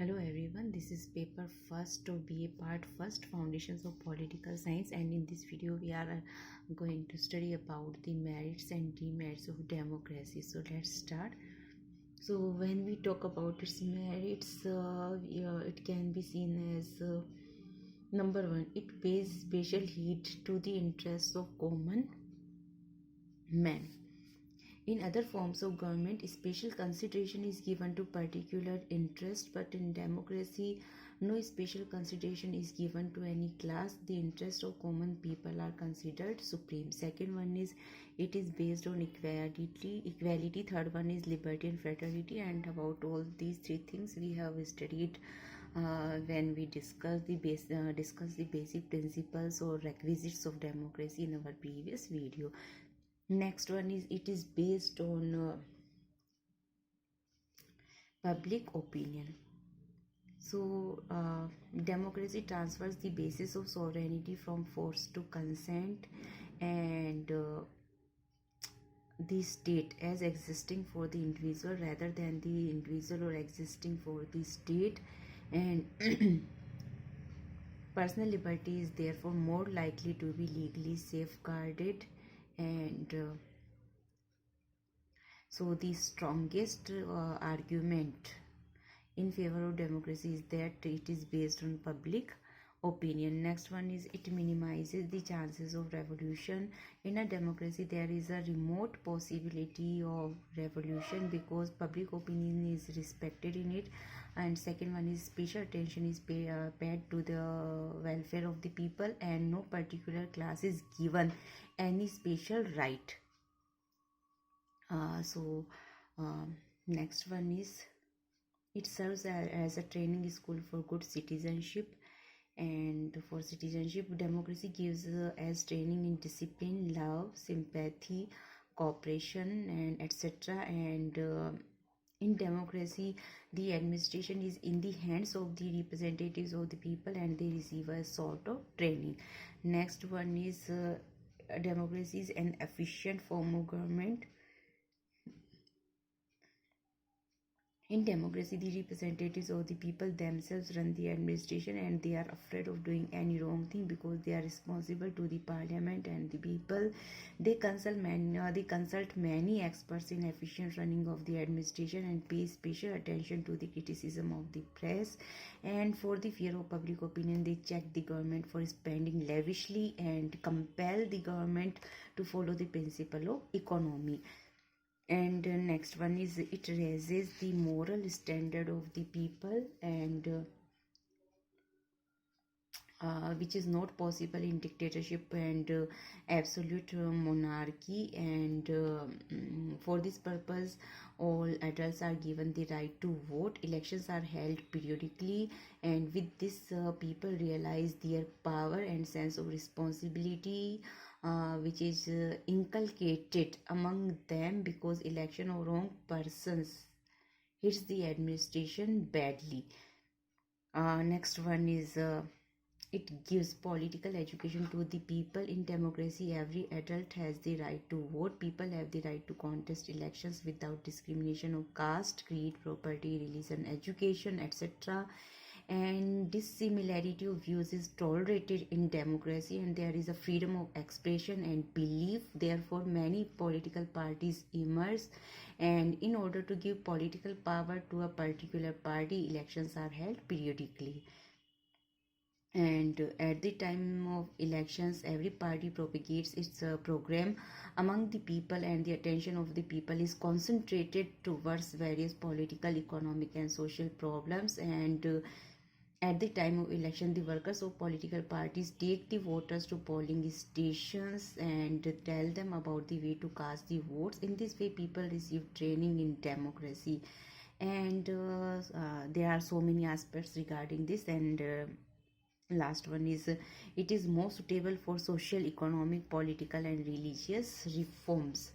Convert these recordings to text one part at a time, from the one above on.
Hello everyone, this is paper first of BA part first, Foundations of Political Science, and in this video we are going to study about the merits and demerits of democracy. So let's start. So when we talk about its merits, it can be seen as number one, it pays special heed to the interests of common man. In other forms of government, special consideration is given to particular interest, but in democracy, no special consideration is given to any class. The interests of common people are considered supreme. Second one is it is based on equality. Third one is liberty and fraternity. And about all these three things we have studied when we discuss the basic principles or requisites of democracy in our previous video. Next one is it is based on public opinion. So democracy transfers the basis of sovereignty from force to consent, and the state as existing for the individual rather than the individual or existing for the state, and personal liberty is therefore more likely to be legally safeguarded. And so the strongest argument in favor of democracy is that it is based on public opinion. Next one is it minimizes the chances of revolution. In a democracy there is a remote possibility of revolution because public opinion is respected in it. And second one is special attention is paid to the welfare of the people, and no particular class is given any special right. Next one is it serves as a training school for good citizenship. And for citizenship, democracy gives as training in discipline, love, sympathy, cooperation, and etc. And in democracy, the administration is in the hands of the representatives of the people, and they receive a sort of training. Next one is democracy is an efficient form of government. In democracy, the representatives of the people themselves run the administration, and they are afraid of doing any wrong thing because they are responsible to the parliament and the people. They consult many experts in efficient running of the administration and pay special attention to the criticism of the press. And for the fear of public opinion, they check the government for spending lavishly and compel the government to follow the principle of economy. And next one is it raises the moral standard of the people, and which is not possible in dictatorship and absolute monarchy. And for this purpose, all adults are given the right to vote. Elections are held periodically, and with this people realize their power and sense of responsibility, which is inculcated among them, because election of wrong persons hits the administration badly. Next one is it gives political education to the people. In democracy, every adult has the right to vote. People have the right to contest elections without discrimination of caste, creed, property, religion, education, etc. And dissimilarity of views is tolerated in democracy, and there is a freedom of expression and belief. Therefore, many political parties emerge, and in order to give political power to a particular party, elections are held periodically. And at the time of elections, every party propagates its program among the people, and the attention of the people is concentrated towards various political, economic, and social problems. And at the time of election, the workers of political parties take the voters to polling stations and tell them about the way to cast the votes. In this way, people receive training in democracy. And there are so many aspects regarding this. And last one is it is more suitable for social, economic, political, and religious reforms.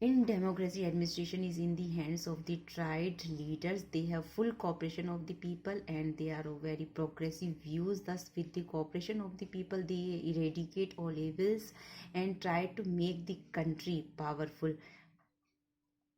In democracy, administration is in the hands of the tried leaders. They have full cooperation of the people, and they are of very progressive views. Thus, with the cooperation of the people, they eradicate all evils and try to make the country powerful.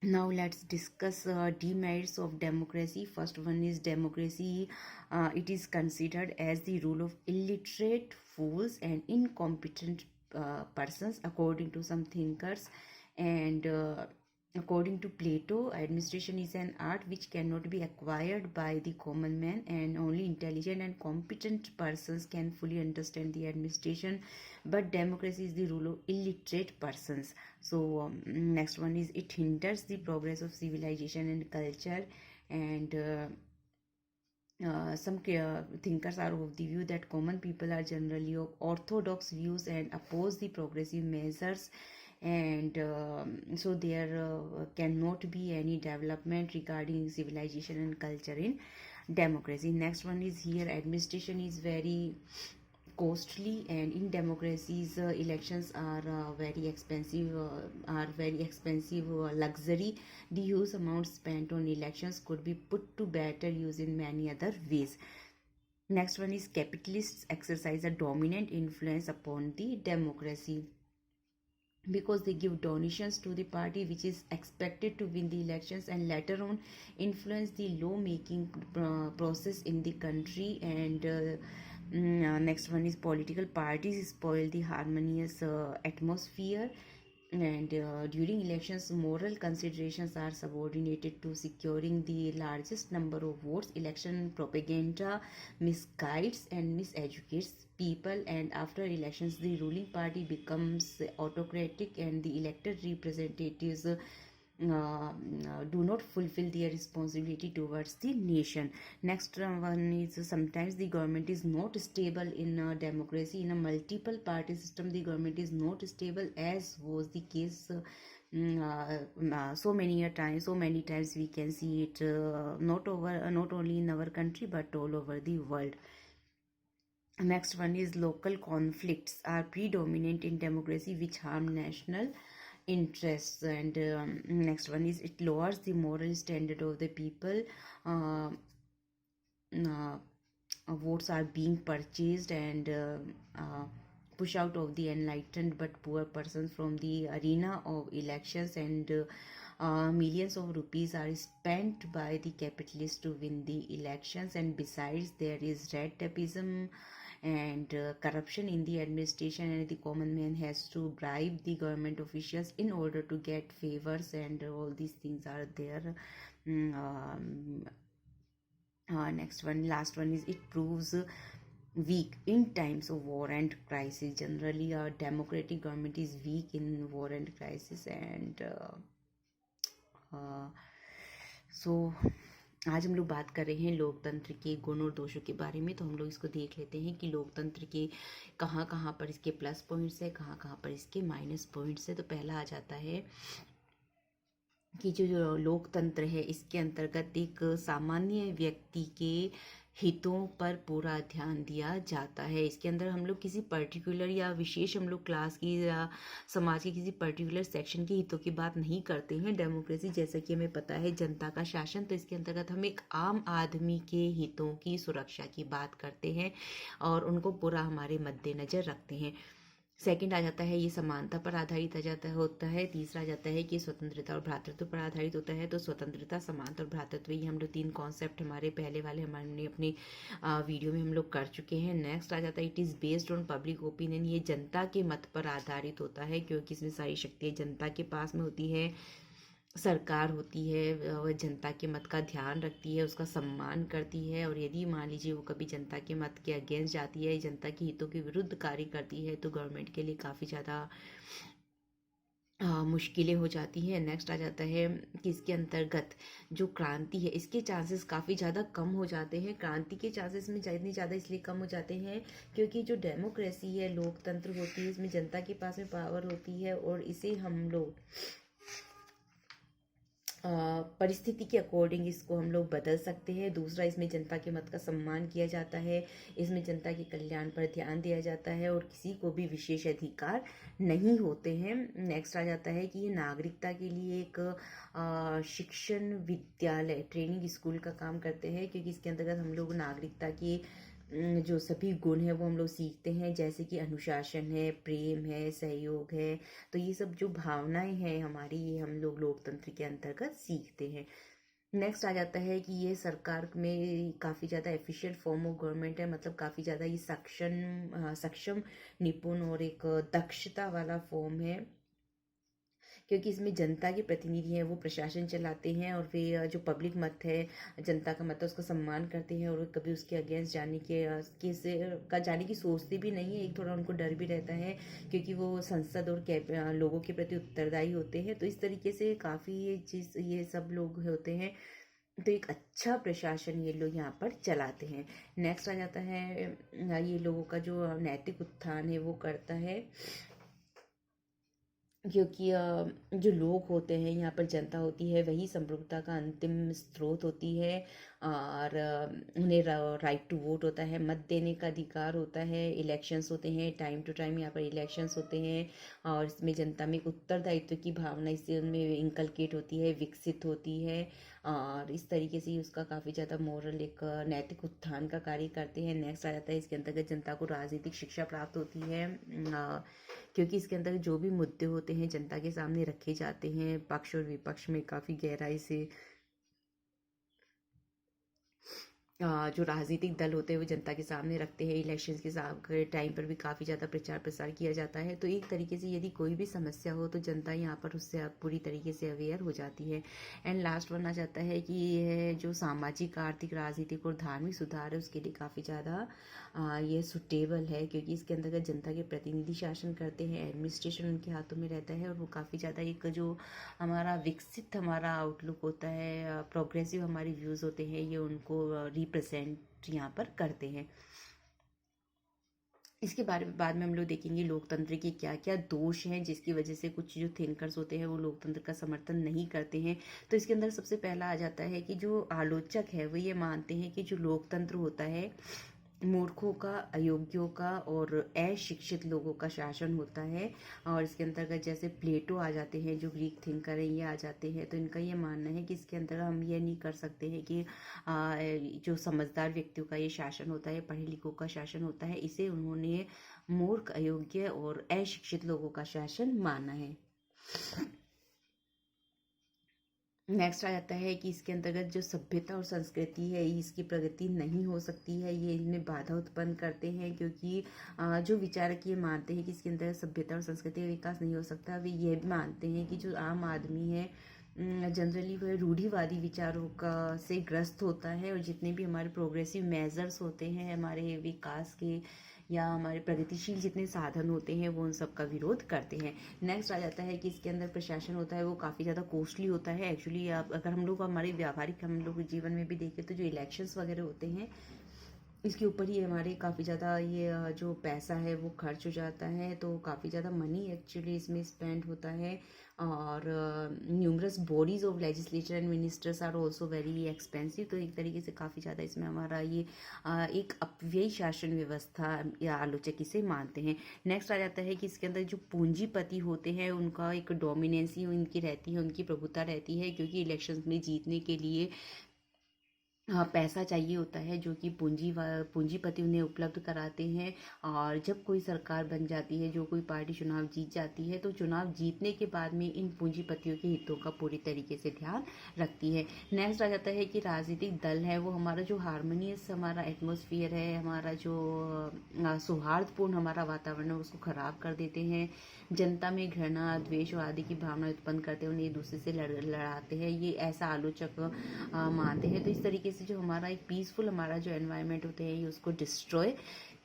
Now let's discuss demerits of democracy. First one is democracy. It is considered as the rule of illiterate, fools, and incompetent persons, according to some thinkers. And according to Plato, administration is an art which cannot be acquired by the common man, and only intelligent and competent persons can fully understand the administration. But democracy is the rule of illiterate persons. So next one is it hinders the progress of civilization and culture. And some thinkers are of the view that common people are generally of orthodox views and oppose the progressive measures, and so there cannot be any development regarding civilization and culture in democracy. Next one is here administration is very costly, and in democracies elections are very expensive luxury. The huge amount spent on elections could be put to better use in many other ways. Next one is capitalists exercise a dominant influence upon the democracy because they give donations to the party which is expected to win the elections and later on influence the law making process in the country. And next one is political parties spoil the harmonious atmosphere, and during elections moral considerations are subordinated to securing the largest number of votes. Election propaganda misguides and miseducates people, and after elections the ruling party becomes autocratic and the elected representatives do not fulfill their responsibility towards the nation. Next one is sometimes the government is not stable in a democracy. In a multiple party system the government is not stable, as was the case so many times we can see it not only in our country but all over the world. Next one is local conflicts are predominant in democracy which harm national interests. And next one is it lowers the moral standard of the people. Votes are being purchased and push out of the enlightened but poor persons from the arena of elections, and millions of rupees are spent by the capitalists to win the elections. And besides there is red tapeism and corruption in the administration, and the common man has to bribe the government officials in order to get favors, and all these things are there. Next one, last one is it proves weak in times of war and crisis. Generally a democratic government is weak in war and crisis. And so आज हम लोग बात कर रहे हैं लोकतंत्र के गुण और दोषों के बारे में। तो हम लोग इसको देख लेते हैं कि लोकतंत्र के कहाँ कहाँ पर इसके प्लस पॉइंट्स है, कहाँ कहाँ पर इसके माइनस पॉइंट्स है। तो पहला आ जाता है कि जो लोकतंत्र है इसके अंतर्गत एक सामान्य व्यक्ति के हितों पर पूरा ध्यान दिया जाता है। इसके अंदर हम लोग किसी पर्टिकुलर या विशेष हम लोग क्लास की या समाज के किसी पर्टिकुलर सेक्शन के हितों की बात नहीं करते हैं। डेमोक्रेसी जैसा कि हमें पता है जनता का शासन, तो इसके अंतर्गत हम एक आम आदमी के हितों की सुरक्षा की बात करते हैं और उनको पूरा हमारे मद्देनजर रखते हैं। सेकंड आ जाता है ये समानता पर आधारित होता है। तीसरा आ जाता है कि स्वतंत्रता और भ्रातृत्व पर आधारित होता है। तो स्वतंत्रता, समानता और भ्रातृत्व, ये हम लोग तीन कॉन्सेप्ट हमारे पहले वाले हमने अपने वीडियो में हम लोग कर चुके हैं। नेक्स्ट आ जाता है it is based on public opinion. ये जनता के मत पर आधारित होता है क्योंकि इसमें सारी शक्तियाँ जनता के पास में होती है। सरकार होती है वह जनता के मत का ध्यान रखती है, उसका सम्मान करती है, और यदि मान लीजिए वो कभी जनता के मत के अगेंस्ट जाती है, जनता के हितों के विरुद्ध कार्य करती है, तो गवर्नमेंट के लिए काफ़ी ज़्यादा मुश्किलें हो जाती हैं। नेक्स्ट आ जाता है कि इसके अंतर्गत जो क्रांति है इसके चांसेस काफ़ी ज़्यादा कम हो जाते हैं। क्रांति के चांसेस में इतनी ज़्यादा इसलिए कम हो जाते हैं क्योंकि जो डेमोक्रेसी है, लोकतंत्र होती है, इसमें जनता के पास में पावर होती है और इसे हम लोग परिस्थिति के अकॉर्डिंग इसको हम लोग बदल सकते हैं। दूसरा, इसमें जनता के मत का सम्मान किया जाता है, इसमें जनता के कल्याण पर ध्यान दिया जाता है और किसी को भी विशेष अधिकार नहीं होते हैं। नेक्स्ट आ जाता है कि ये नागरिकता के लिए एक शिक्षण विद्यालय, ट्रेनिंग स्कूल का काम करते हैं क्योंकि इसके अंतर्गत हम लोग नागरिकता की जो सभी गुण हैं वो हम लोग सीखते हैं, जैसे कि अनुशासन है, प्रेम है, सहयोग है। तो ये सब जो भावनाएं हैं हमारी, ये हम लोग लोकतंत्र के अंतर्गत सीखते हैं। नेक्स्ट आ जाता है कि ये सरकार में काफ़ी ज़्यादा एफिशिएंट फॉर्म ऑफ गवर्नमेंट है, मतलब काफ़ी ज़्यादा ये सक्षम, निपुण और एक दक्षता वाला फॉर्म है, क्योंकि इसमें जनता के प्रतिनिधि हैं वो प्रशासन चलाते हैं, और वे जो पब्लिक मत है, जनता का मत है, उसका सम्मान करते हैं, और कभी उसके अगेंस्ट जाने के से का जाने की सोचते भी नहीं है। एक थोड़ा उनको डर भी रहता है, क्योंकि वो संसद और लोगों के प्रति उत्तरदायी होते हैं। तो इस तरीके से काफ़ी ये सब लोग होते हैं। तो एक अच्छा प्रशासन ये लोग यहाँ पर चलाते हैं। नेक्स्ट आ जाता है ये लोगों का जो नैतिक उत्थान है वो करता है, क्योंकि जो लोग होते हैं यहाँ पर, जनता होती है, वही संप्रभुता का अंतिम स्रोत होती है। और उन्हें राइट टू वोट होता है, मत देने का अधिकार होता है, इलेक्शंस होते हैं, टाइम टू टाइम यहाँ पर इलेक्शंस होते हैं, और इसमें जनता में उत्तरदायित्व की भावना इससे उनमें इंकलकेट होती है, विकसित होती है। और इस तरीके से उसका काफ़ी ज़्यादा मोरल एक नैतिक उत्थान का कार्य करते हैं। नेक्स्ट आ जाता है, इसके अंतर्गत जनता को राजनीतिक शिक्षा प्राप्त होती है, क्योंकि इसके अंदर जो भी मुद्दे होते हैं जनता के सामने रखे जाते हैं, पक्ष और विपक्ष में काफ़ी गहराई से जो राजनीतिक दल होते हैं वो जनता के सामने रखते हैं। इलेक्शंस के टाइम पर भी काफ़ी ज़्यादा प्रचार प्रसार किया जाता है। तो एक तरीके से यदि कोई भी समस्या हो तो जनता यहाँ पर उससे अब पूरी तरीके से अवेयर हो जाती है। एंड लास्ट वन आ जाता है कि ये जो सामाजिक, आर्थिक, राजनीतिक और धार्मिक सुधार है उसके लिए काफ़ी ज़्यादा ये सुटेबल है, क्योंकि इसके अंतर्गत जनता के प्रतिनिधि शासन करते हैं, एडमिनिस्ट्रेशन उनके हाथों में रहता है, और वो काफ़ी ज़्यादा एक जो हमारा विकसित हमारा आउटलुक होता है, प्रोग्रेसिव हमारे व्यूज़ होते हैं, ये उनको रिप्रेजेंट यहाँ पर करते हैं। इसके बारे में बाद में हम लोग देखेंगे लोकतंत्र के क्या क्या दोष हैं, जिसकी वजह से कुछ जो थिंकर्स होते हैं वो लोकतंत्र का समर्थन नहीं करते हैं। तो इसके अंदर सबसे पहला आ जाता है कि जो आलोचक है वो ये मानते हैं कि जो लोकतंत्र होता है मूर्खों का, अयोग्यों का और अशिक्षित लोगों का शासन होता है। और इसके अंतर्गत जैसे प्लेटो आ जाते हैं, जो ग्रीक थिंकर हैं ये आ जाते हैं। तो इनका ये मानना है कि इसके अंदर हम ये नहीं कर सकते हैं कि जो समझदार व्यक्तियों का ये शासन होता है, पढ़े लिखों का शासन होता है, इसे उन्होंने मूर्ख, अयोग्य और अशिक्षित लोगों का शासन माना है। नेक्स्ट आ जाता है कि इसके अंतर्गत जो सभ्यता और संस्कृति है इसकी प्रगति नहीं हो सकती है, ये इनमें बाधा उत्पन्न करते हैं, क्योंकि जो विचारक ये मानते हैं कि इसके अंदर सभ्यता और संस्कृति का विकास नहीं हो सकता। वे ये भी मानते हैं कि जो आम आदमी है जनरली वह रूढ़िवादी विचारों का से ग्रस्त होता है, और जितने भी हमारे प्रोग्रेसिव मेजर्स होते हैं हमारे विकास के या हमारे प्रगतिशील जितने साधन होते हैं वो उन सब का विरोध करते हैं। नेक्स्ट आ जाता है कि इसके अंदर प्रशासन होता है वो काफ़ी ज़्यादा कॉस्टली होता है। एक्चुअली आप अगर हम लोग हमारे व्यावहारिक हम लोग जीवन में भी देखें तो जो इलेक्शंस वगैरह होते हैं इसके ऊपर ही हमारे काफ़ी ज़्यादा ये जो पैसा है वो खर्च हो जाता है, तो काफ़ी ज़्यादा मनी एक्चुअली इसमें स्पेंड होता है। और numerous bodies of legislature and ministers are also very expensive. तो एक तरीके से काफ़ी ज़्यादा इसमें हमारा ये एक अपव्ययी शासन व्यवस्था या आलोचक इसे मानते हैं। नेक्स्ट आ जाता है कि इसके अंदर जो पूंजीपति होते हैं उनका एक डोमिनेंसी उनकी रहती है, उनकी प्रभुता रहती है, क्योंकि इलेक्शन में जीतने के लिए पैसा चाहिए होता है, जो कि पूंजीपति उन्हें उपलब्ध कराते हैं। और जब कोई सरकार बन जाती है, जो कोई पार्टी चुनाव जीत जाती है, तो चुनाव जीतने के बाद में इन पूंजीपतियों के हितों का पूरी तरीके से ध्यान रखती है। नेक्स्ट आ जाता है कि राजनीतिक दल है वो हमारा जो हारमोनियस हमारा एटमॉस्फेयर है, हमारा जो सौहार्दपूर्ण हमारा वातावरण है उसको खराब कर देते हैं। जनता में घृणा, द्वेष और आदि की भावना उत्पन्न करते हैं, उन्हें एक दूसरे से लड़ाते हैं, ये ऐसा आलोचक मानते हैं। तो इस तरीके से जो हमारा एक पीसफुल हमारा जो एनवायरनमेंट होते हैं ये उसको डिस्ट्रॉय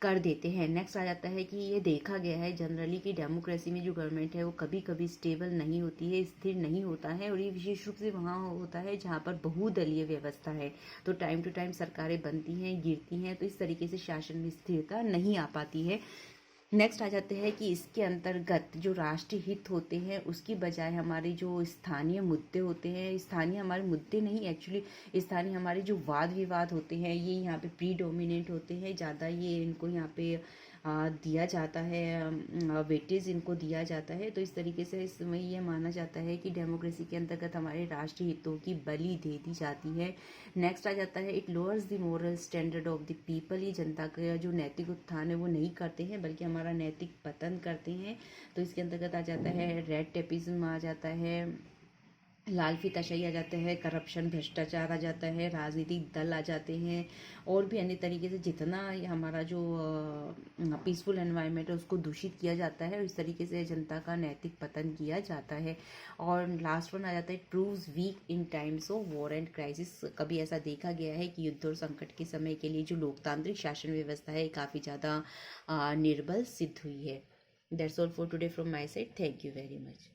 कर देते हैं। नेक्स्ट आ जाता है कि ये देखा गया है जनरली कि डेमोक्रेसी में जो गवर्नमेंट है वो कभी कभी स्टेबल नहीं होती है, स्थिर नहीं होता है, और ये विशेष रूप से वहाँ होता है जहाँ पर बहुदलीय व्यवस्था है। तो टाइम टू टाइम सरकारें बनती हैं, गिरती हैं, तो इस तरीके से शासन में स्थिरता नहीं आ पाती है। नेक्स्ट आ जाते हैं कि इसके अंतर्गत जो राष्ट्रीय हित होते हैं उसकी बजाय हमारे जो स्थानीय मुद्दे होते हैं, स्थानीय हमारे मुद्दे नहीं एक्चुअली स्थानीय हमारे जो वाद विवाद होते हैं ये यहाँ पे प्री डोमिनेंट होते हैं ज़्यादा, ये इनको यहाँ पे दिया जाता है, वेटेज इनको दिया जाता है। तो इस तरीके से इसमें ये माना जाता है कि डेमोक्रेसी के अंतर्गत हमारे राष्ट्रीय हितों की बलि दे दी जाती है। नेक्स्ट आ जाता है, it lowers the moral standard of the people. ये जनता का जो नैतिक उत्थान है वो नहीं करते हैं, बल्कि हमारा नैतिक पतन करते हैं। तो इसके अंतर्गत आ जाता है रेड टेपिज्म आ जाता है, लाल फीताशाही आ जाता है, करप्शन भ्रष्टाचार आ जाता है, राजनीतिक दल आ जाते हैं, और भी अन्य तरीके से जितना हमारा जो पीसफुल एनवायरनमेंट है उसको दूषित किया जाता है, और इस तरीके से जनता का नैतिक पतन किया जाता है। और लास्ट वन आ जाता है, proves weak in times of war and crisis. कभी ऐसा देखा गया है कि युद्ध और संकट के समय के लिए जो लोकतांत्रिक शासन व्यवस्था है काफ़ी ज़्यादा निर्बल सिद्ध हुई है। That's all for today from my side. Thank you very much.